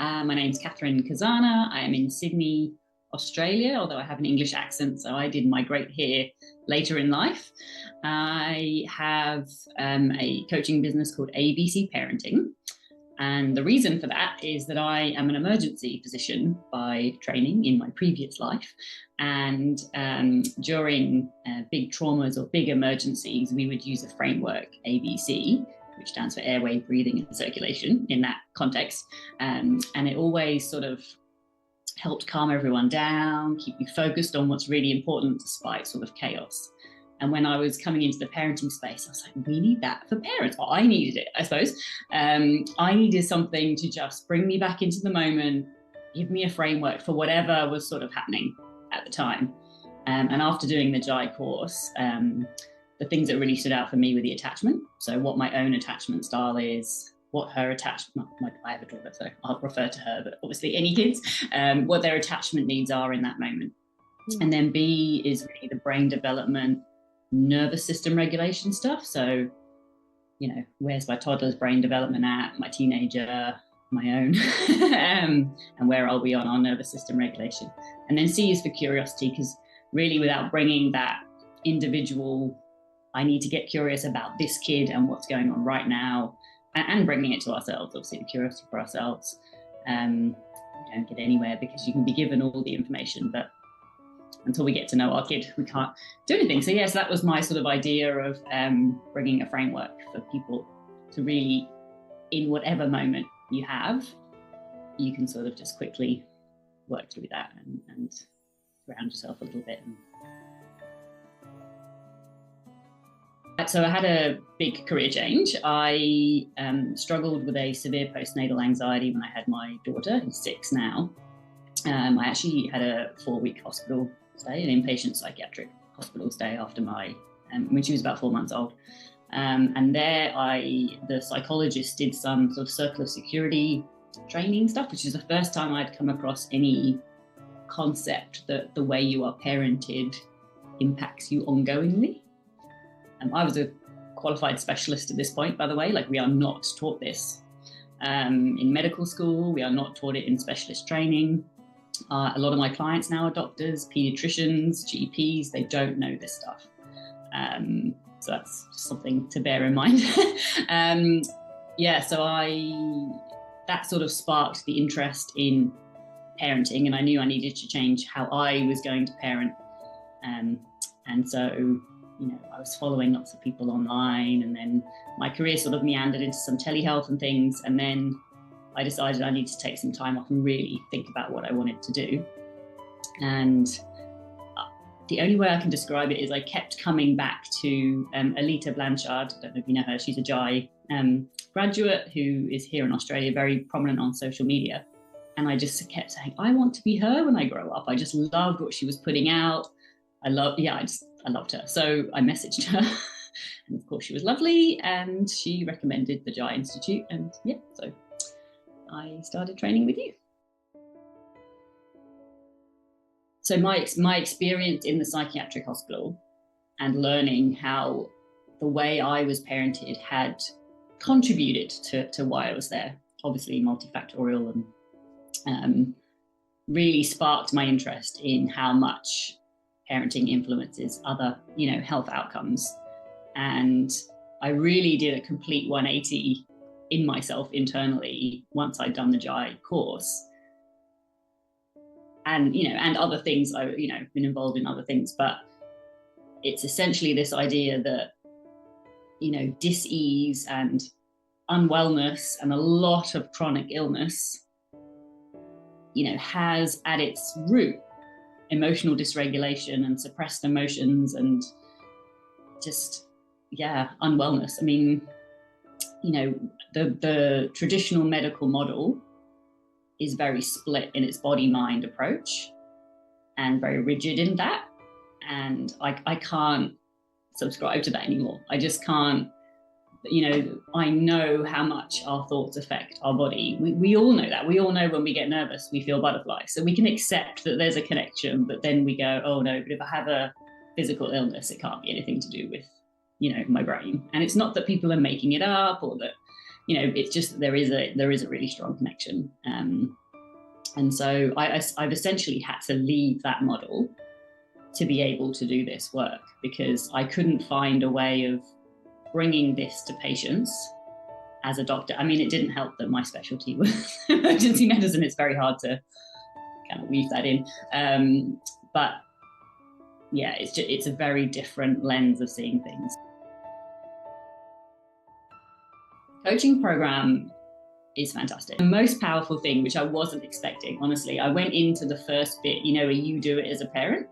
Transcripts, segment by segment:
My name's Kizana. I am in Sydney, Australia, although I have an English accent, so I did migrate here later in life. I have a coaching business called ABC Parenting. And the reason for that is that I am an emergency physician by training in my previous life. And during big traumas or big emergencies, we would use a framework, ABC, which stands for airway, breathing, and circulation in that context. And it always sort of helped calm everyone down, keep you focused on what's really important despite sort of chaos. And when I was coming into the parenting space, I was like, we need that for parents. Well, I needed it, I suppose. I needed something to just bring me back into the moment, give me a framework for whatever was sort of happening at the time. And after doing the Jai course, the things that really stood out for me were the attachment. So what my own attachment style is, what her attachment, I have a daughter, so I'll refer to her, but obviously any kids, what their attachment needs are in that moment. And then B is really the brain development, nervous system regulation stuff. So, where's my toddler's brain development at, my teenager, my own, and where are we on our nervous system regulation? And then C is for curiosity, because really without bringing that individual, I need to get curious about this kid and what's going on right now, and bringing it to ourselves, obviously the curiosity for ourselves, we don't get anywhere, because you can be given all the information, but until we get to know our kid, we can't do anything. So yes, that was my sort of idea of bringing a framework for people to really, in whatever moment you have, you can sort of just quickly work through that and ground yourself a little bit. So I had a big career change. I struggled with a severe postnatal anxiety when I had my daughter, who's 6 now. I actually had a 4-week hospital stay, an inpatient psychiatric hospital stay after when she was about 4 months old. And there the psychologist did some sort of circle of security training stuff, which is the first time I'd come across any concept that the way you are parented impacts you ongoingly. I was a qualified specialist at this point, by the way, like we are not taught this in medical school. We are not taught it in specialist training. A lot of my clients now are doctors, pediatricians, GPs. They don't know this stuff. So that's something to bear in mind. So that sort of sparked the interest in parenting, and I knew I needed to change how I was going to parent. And so, I was following lots of people online, and then my career sort of meandered into some telehealth and things. And then I decided I needed to take some time off and really think about what I wanted to do. And the only way I can describe it is I kept coming back to Alita Blanchard. I don't know if you know her. She's a Jai graduate who is here in Australia, very prominent on social media. And I just kept saying, I want to be her when I grow up. I just loved what she was putting out. I loved her. So I messaged her, and of course she was lovely, and she recommended the Jai Institute, and so I started training with you. So my experience in the psychiatric hospital and learning how the way I was parented had contributed to why I was there, obviously multifactorial, and really sparked my interest in how much parenting influences other, health outcomes. And I really did a complete 180 in myself internally once I'd done the Jai course. And, and other things, been involved in other things, but it's essentially this idea that, dis-ease and unwellness and a lot of chronic illness, has at its root emotional dysregulation and suppressed emotions and just, unwellness. I mean, the traditional medical model is very split in its body-mind approach and very rigid in that. And I can't subscribe to that anymore. I just can't, I know how much our thoughts affect our body. We all know that. We all know when we get nervous, we feel butterflies. So we can accept that there's a connection, but then we go, oh no, but if I have a physical illness, it can't be anything to do with, my brain. And it's not that people are making it up or that it's just that there is a really strong connection. And so I've essentially had to leave that model to be able to do this work, because I couldn't find a way of bringing this to patients as a doctor. I mean, it didn't help that my specialty was emergency medicine. It's very hard to kind of weave that in. But yeah, it's a very different lens of seeing things. Coaching program is fantastic. The most powerful thing, which I wasn't expecting, honestly, I went into the first bit, where you do it as a parent,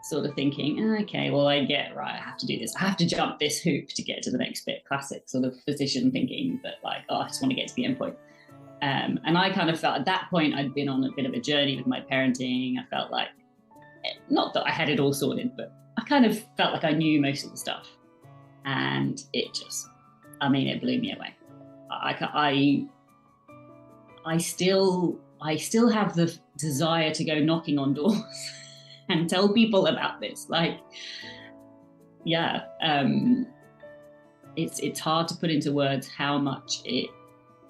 sort of thinking, okay, well, I have to do this. I have to jump this hoop to get to the next bit. Classic sort of physician thinking, but like, I just want to get to the end point. And I kind of felt at that point, I'd been on a bit of a journey with my parenting. I felt like, not that I had it all sorted, but I kind of felt like I knew most of the stuff. And it blew me away. I still have the desire to go knocking on doors and tell people about this. It's hard to put into words how much it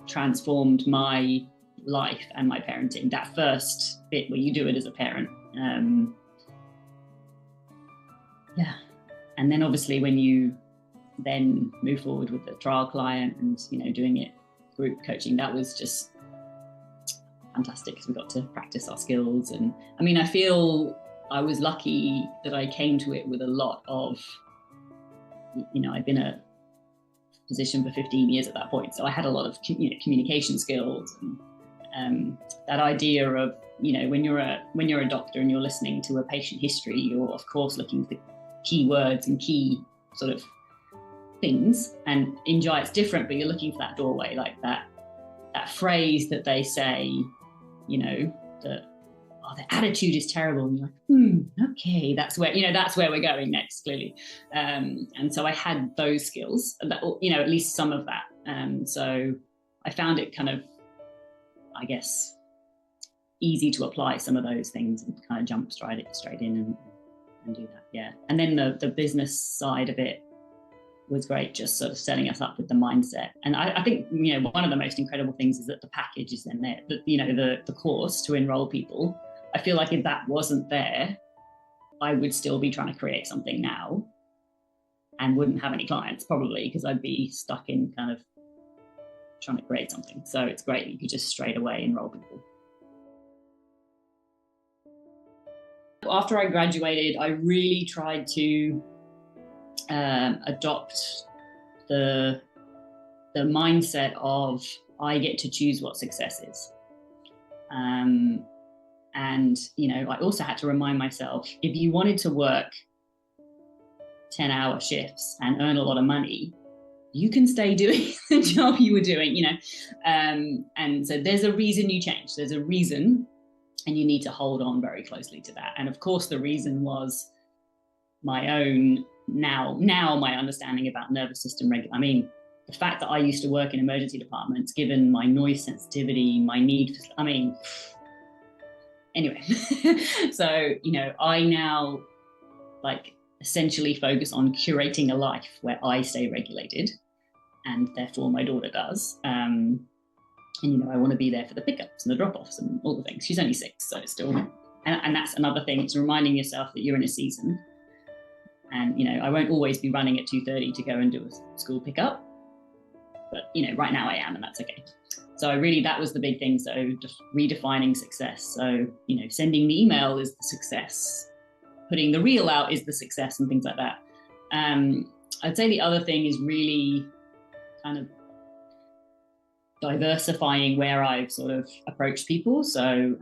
transformed my life and my parenting. That first bit where you do it as a parent. And then obviously when you then move forward with the trial client and, doing it group coaching, that was just fantastic, because we got to practice our skills. And I mean, I feel I was lucky that I came to it with a lot of, I'd been a physician for 15 years at that point. So I had a lot of, communication skills, and that idea of, when you're a doctor and you're listening to a patient history, you're of course looking for key words and key sort of things. And in GI it's different, but you're looking for that doorway, like that phrase that they say, that, the attitude is terrible, and you're like, okay, that's where we're going next, clearly. And so I had those skills, that, at least some of that. So I found it kind of, I guess, easy to apply some of those things and kind of jump straight in and do that. Yeah. And then the business side of it was great, just sort of setting us up with the mindset. And I think, one of the most incredible things is that the package is then there, the course to enroll people. I feel like if that wasn't there, I would still be trying to create something now and wouldn't have any clients probably, because I'd be stuck in kind of trying to create something. So it's great that you could just straight away enroll people. After I graduated, I really tried to adopt the mindset of, I get to choose what success is. And, I also had to remind myself, if you wanted to work 10-hour shifts and earn a lot of money, you can stay doing the job you were doing, and so there's a reason you changed. There's a reason, and you need to hold on very closely to that. And of course, the reason was my own, now my understanding about nervous system the fact that I used to work in emergency departments, given my noise sensitivity, my need for, anyway. So, I now essentially focus on curating a life where I stay regulated, and therefore my daughter does. And, I want to be there for the pickups and the drop-offs and all the things. She's only 6, so it's still, and that's another thing. It's reminding yourself that you're in a season. And, I won't always be running at 2:30 to go and do a school pickup. But, right now I am, and that's okay. So that was the big thing. So just redefining success. So, sending the email is the success. Putting the reel out is the success, and things like that. I'd say the other thing is really kind of diversifying where I've sort of approached people. So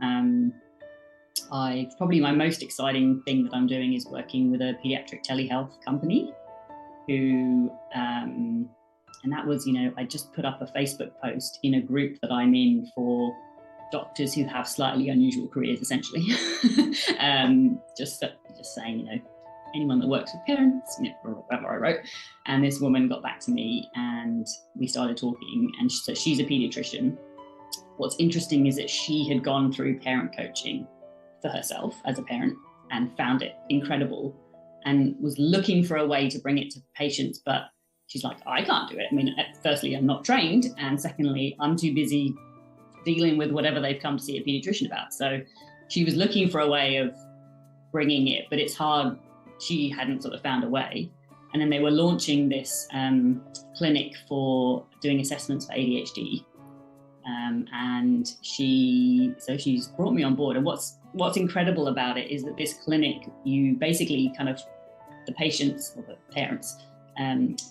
probably my most exciting thing that I'm doing is working with a pediatric telehealth company who, and that was, I just put up a Facebook post in a group that I'm in for doctors who have slightly unusual careers, essentially. Just saying, anyone that works with parents, whatever I wrote. And this woman got back to me and we started talking, and so she's a pediatrician. What's interesting is that she had gone through parent coaching for herself as a parent and found it incredible, and was looking for a way to bring it to patients, but she's like, I can't do it. I mean, firstly, I'm not trained, and secondly, I'm too busy dealing with whatever they've come to see a pediatrician about. So she was looking for a way of bringing it, but it's hard. She hadn't sort of found a way. And then they were launching this clinic for doing assessments for ADHD. And she's brought me on board. And what's incredible about it is that this clinic, you basically kind of, the patients or the parents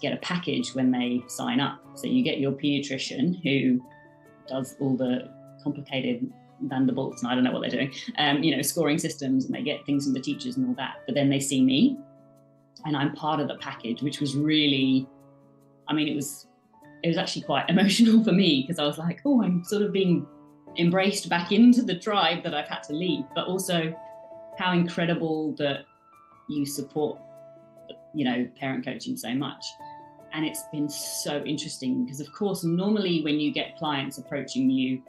get a package when they sign up. So you get your pediatrician who does all the complicated Vanderbilts, and I don't know what they're doing, scoring systems, and they get things from the teachers and all that. But then they see me, and I'm part of the package, which was really, I mean, it was actually quite emotional for me, because I was like, oh, I'm sort of being embraced back into the tribe that I've had to leave, but also how incredible that you support, parent coaching so much. And it's been so interesting because, of course, normally when you get clients approaching you,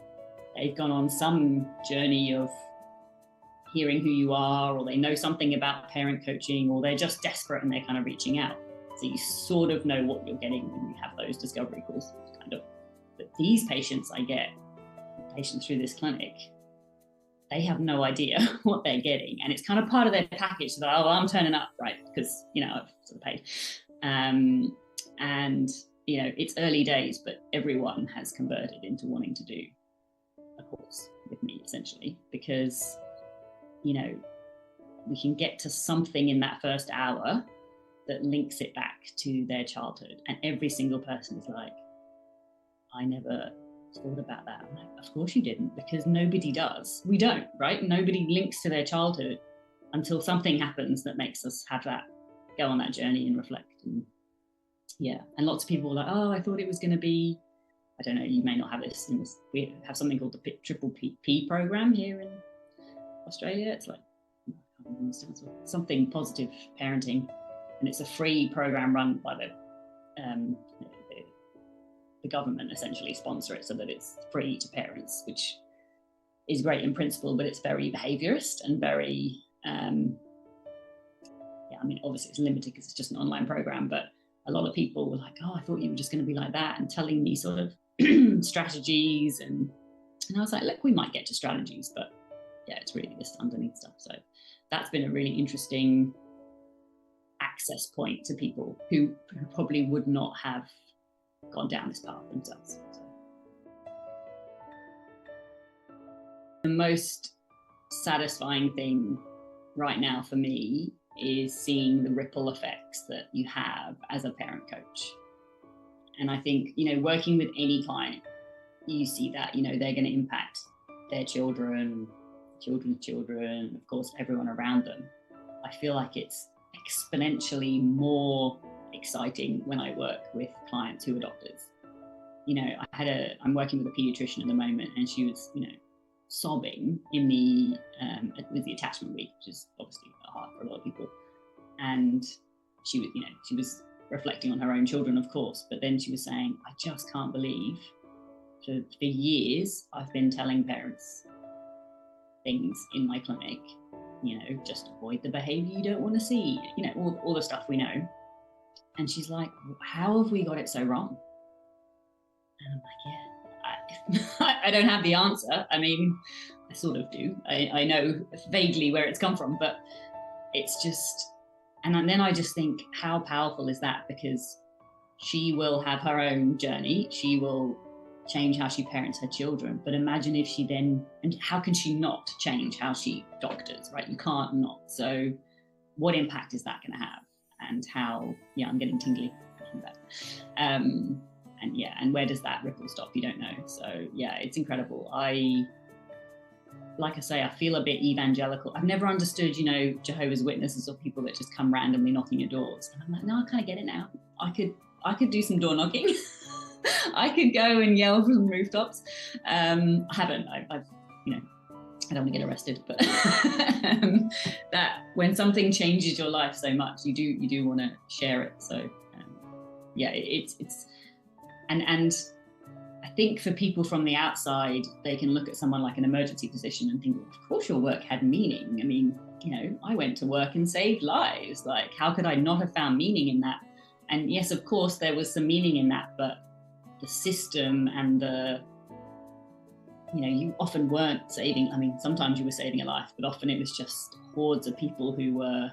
they've gone on some journey of hearing who you are, or they know something about parent coaching, or they're just desperate and they're kind of reaching out. So you sort of know what you're getting when you have those discovery calls, kind of. But these patients patients through this clinic, they have no idea what they're getting. And it's kind of part of their package that, I'm turning up, right? Because, I've sort of paid. And, it's early days, but everyone has converted into wanting to do a course with me, essentially, because, we can get to something in that first hour that links it back to their childhood. And every single person is like, I never thought about that. I'm like, of course you didn't, because nobody does. We don't, right? Nobody links to their childhood until something happens that makes us have that, go on that journey and reflect. And and lots of people were like, I thought it was going to be, I don't know, you may not have this. We have something called the Triple P program here in Australia. It's like, I can't understand, something positive parenting. And it's a free program run by the government, essentially sponsor it so that it's free to parents, which is great in principle, but it's very behaviorist and very, obviously it's limited because it's just an online program, but a lot of people were like, I thought you were just going to be like that, and telling me sort of strategies. And I was like, look, we might get to strategies, but it's really this underneath stuff. So that's been a really interesting access point to people who probably would not have gone down this path themselves. So the most satisfying thing right now for me is seeing the ripple effects that you have as a parent coach. And I think, working with any client, you see that, they're going to impact their children's children, of course, everyone around them. I feel like it's exponentially more exciting when I work with clients who are doctors. I'm working with a pediatrician at the moment, and she was, sobbing with the attachment week, which is obviously hard for a lot of people. And she was reflecting on her own children, of course, but then she was saying, I just can't believe for years I've been telling parents things in my clinic, just avoid the behavior you don't want to see, all the stuff we know. And she's like, how have we got it so wrong? And I'm like, I don't have the answer. I mean, I sort of do. I know vaguely where it's come from, but it's just, and then I just think, how powerful is that? Because she will have her own journey. She will change how she parents her children. But imagine if she then, and how can she not change how she doctors, right? You can't not. So what impact is that going to have? And how, I'm getting tingly thinking about it. And where does that ripple stop? You don't know. So it's incredible. Like I say, I feel a bit evangelical. I've never understood, Jehovah's Witnesses or people that just come randomly knocking your doors. And I'm like, no, I kind of get it now. I could do some door knocking. I could go and yell from rooftops. I haven't. I've I don't want to get arrested, but that when something changes your life so much, you do want to share it. So it's and I think for people from the outside, they can look at someone like an emergency physician and think, well, of course your work had meaning. I mean, I went to work and saved lives. Like, how could I not have found meaning in that? And yes, of course, there was some meaning in that, but the system and you often weren't saving. I mean, sometimes you were saving a life, but often it was just hordes of people who were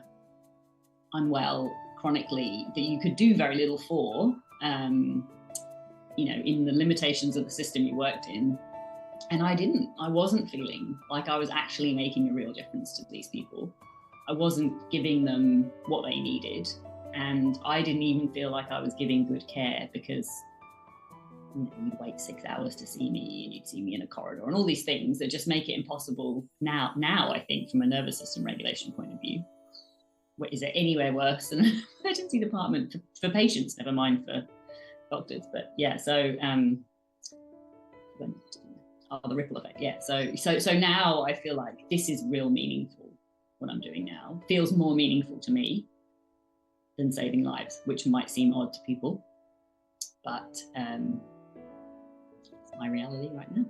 unwell chronically that you could do very little for, in the limitations of the system you worked in. And I wasn't feeling like I was actually making a real difference to these people. I wasn't giving them what they needed. And I didn't even feel like I was giving good care, because you'd wait 6 hours to see me, and you'd see me in a corridor, and all these things that just make it impossible now, I think, from a nervous system regulation point of view. Is there anywhere worse than an emergency department for patients, never mind for doctors? But yeah, so the ripple effect. Yeah, so now I feel like this is real meaningful. What I'm doing now feels more meaningful to me than saving lives, which might seem odd to people, but it's my reality right now.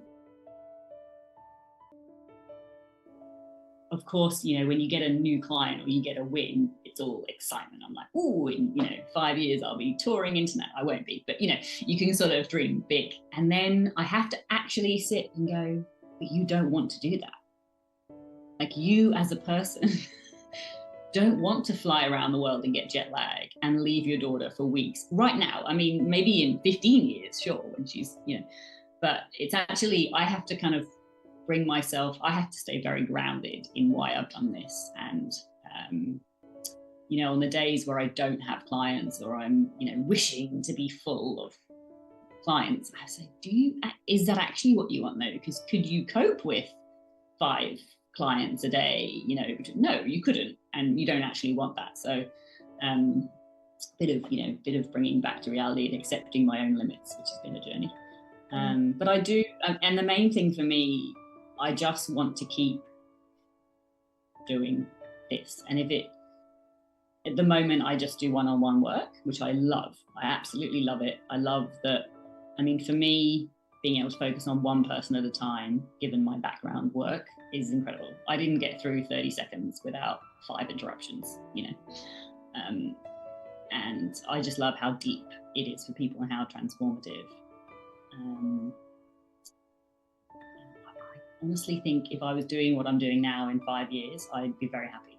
Of course, when you get a new client or you get a win, it's all excitement. I'm like, oh, in 5 years I'll be touring internet. I won't be, but you can sort of dream big. And then I have to actually sit and go, but you don't want to do that. Like, you as a person don't want to fly around the world and get jet lag and leave your daughter for weeks right now. I mean, maybe in 15 years, sure, when she's, but it's actually, I have to kind of I have to stay very grounded in why I've done this. And, on the days where I don't have clients, or I'm, wishing to be full of clients, I say, is that actually what you want though? Because could you cope with 5 clients a day? No, you couldn't, and you don't actually want that. So, bit of bringing back to reality and accepting my own limits, which has been a journey. But I do, and the main thing for me, I just want to keep doing this. And at the moment, I just do one-on-one work, which I love. I absolutely love it. I love that. I mean, for me, being able to focus on one person at a time, given my background work, is incredible. I didn't get through 30 seconds without 5 interruptions, and I just love how deep it is for people and how transformative. I honestly think if I was doing what I'm doing now in 5 years, I'd be very happy.